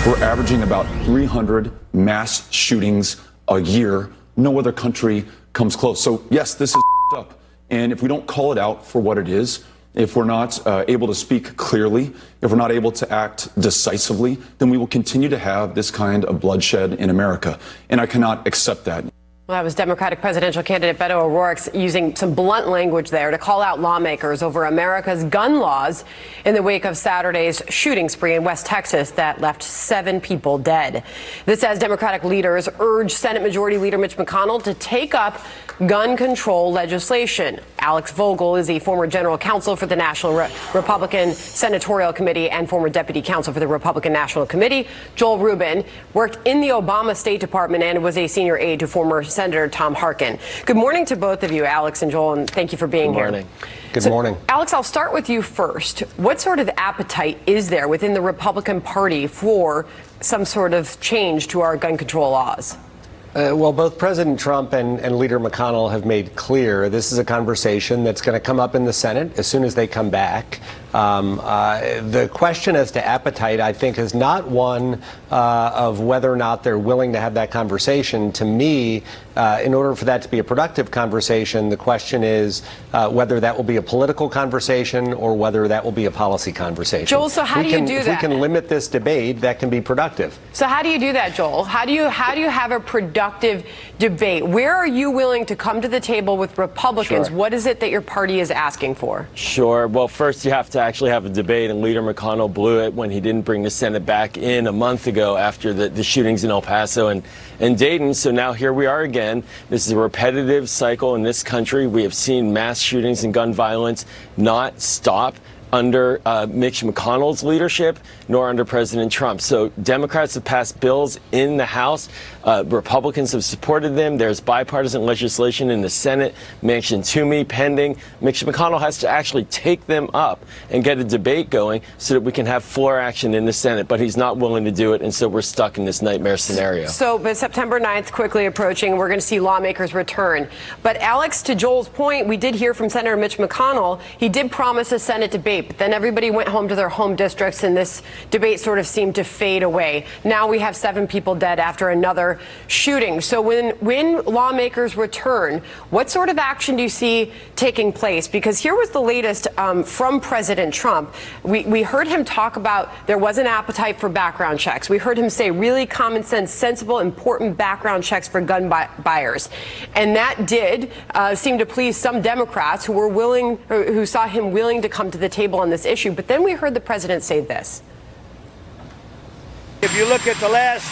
We're averaging about 300 mass shootings a year. No other country comes close. So yes, this is up. And if we don't call it out for what it is, if we're not able to speak clearly, if we're not able to act decisively, then we will continue to have this kind of bloodshed in America. And I cannot accept that. Well, that was Democratic presidential candidate Beto O'Rourke using some blunt language there to call out lawmakers over America's gun laws in the wake of Saturday's shooting spree in West Texas that left 7 people dead. This as Democratic leaders urge Senate Majority Leader Mitch McConnell to take up gun control legislation. Alex Vogel is a former general counsel for the National Republican Senatorial Committee and former deputy counsel for the Republican National Committee. Joel Rubin worked in the Obama State Department and was a senior aide to former Senator Tom Harkin. Good morning to both of you, Alex and Joel, and thank you for being here. Good morning. Good morning. Alex, I'll start with you first. What sort of appetite is there within the Republican Party for some sort of change to our gun control laws? Well, both President Trump and Leader McConnell have made clear this is a conversation that's going to come up in the Senate as soon as they come back. The question as to appetite, I think, is not one of whether or not they're willing to have that conversation. To me, in order for that to be a productive conversation, the question is whether that will be a political conversation or whether that will be a policy conversation. Joel, so how do you do that? If we can limit this debate, that can be productive. So how do you do that, Joel? How do you have a productive debate? Where are you willing to come to the table with Republicans? Sure. What is it that your party is asking for? Sure. Well, first you have to actually have a debate, and Leader McConnell blew it when he didn't bring the Senate back in a month ago after the shootings in El Paso and Dayton. So now here we are again. This is a repetitive cycle in this country. We have seen mass shootings and gun violence not stop under Mitch McConnell's leadership, nor under President Trump. So Democrats have passed bills in the House. Republicans have supported them. There's bipartisan legislation in the Senate, Manchin Toomey pending. Mitch McConnell has to actually take them up and get a debate going so that we can have floor action in the Senate. But he's not willing to do it, and so we're stuck in this nightmare scenario. So, but September 9th quickly approaching. We're going to see lawmakers return. But Alex, to Joel's point, we did hear from Senator Mitch McConnell. He did promise a Senate debate. But then everybody went home to their home districts, and this debate sort of seemed to fade away. Now we have 7 people dead after another shooting. So when lawmakers return, what sort of action do you see taking place? Because here was the latest from President Trump. We heard him talk about there was an appetite for background checks. We heard him say really common sense, sensible, important background checks for gun buyers. And that did seem to please some Democrats who were willing, who saw him willing to come to the table on this issue. But then we heard the president say this. If you look at the last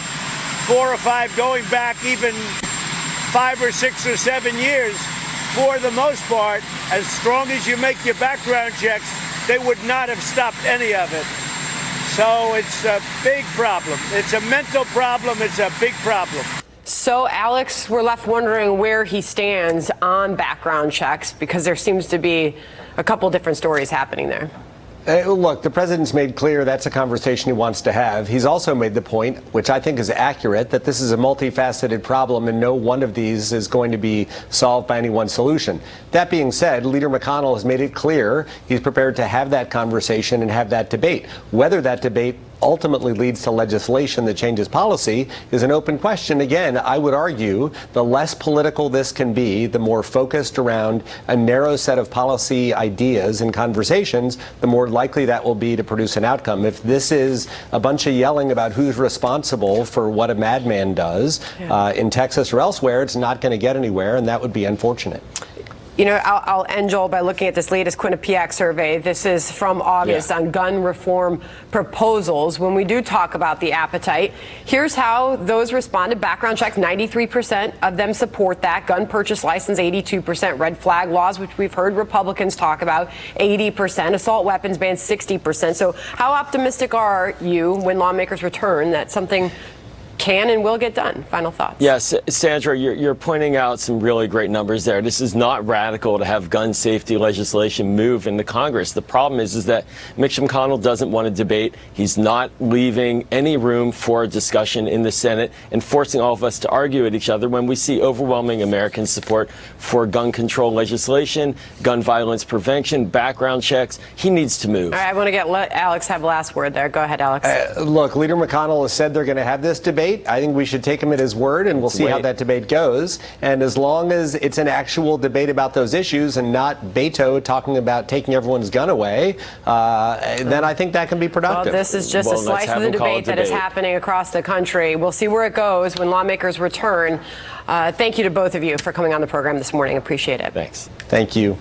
4 or 5, going back even 5 or 6 or 7 years, for the most part, as strong as you make your background checks, they would not have stopped any of it. So it's a big problem. It's a mental problem. It's a big problem. So, Alex, we're left wondering where he stands on background checks, because there seems to be a couple different stories happening there. Look, the president's made clear that's a conversation he wants to have. He's also made the point, which I think is accurate, that this is a multifaceted problem and no one of these is going to be solved by any one solution. That being said, Leader McConnell has made it clear he's prepared to have that conversation and have that debate. Whether that debate ultimately leads to legislation that changes policy is an open question. Again, I would argue the less political this can be, the more focused around a narrow set of policy ideas and conversations, the more likely that will be to produce an outcome. If this is a bunch of yelling about who's responsible for what a madman does in Texas or elsewhere, it's not going to get anywhere, and that would be unfortunate. You know, I'll end, Joel, by looking at this latest Quinnipiac survey. This is from August on gun reform proposals. When we do talk about the appetite, here's how those responded. Background checks, 93% of them support that. Gun purchase license, 82%. Red flag laws, which we've heard Republicans talk about, 80%. Assault weapons ban, 60%. So how optimistic are you when lawmakers return that something can and will get done. Final thoughts. Yes, Sandra, you're pointing out some really great numbers there. This is not radical to have gun safety legislation move into Congress. The problem is that Mitch McConnell doesn't want to debate. He's not leaving any room for a discussion in the Senate and forcing all of us to argue at each other when we see overwhelming American support for gun control legislation, gun violence prevention, background checks. He needs to move. All right, I want to let Alex have the last word there. Go ahead, Alex. Look, Leader McConnell has said they're going to have this debate. I think we should take him at his word, and we'll see how that debate goes. And as long as it's an actual debate about those issues and not Beto talking about taking everyone's gun away, then I think that can be productive. Well, this is just a slice of the debate that is happening across the country. We'll see where it goes when lawmakers return. Thank you to both of you for coming on the program this morning. Appreciate it. Thanks. Thank you.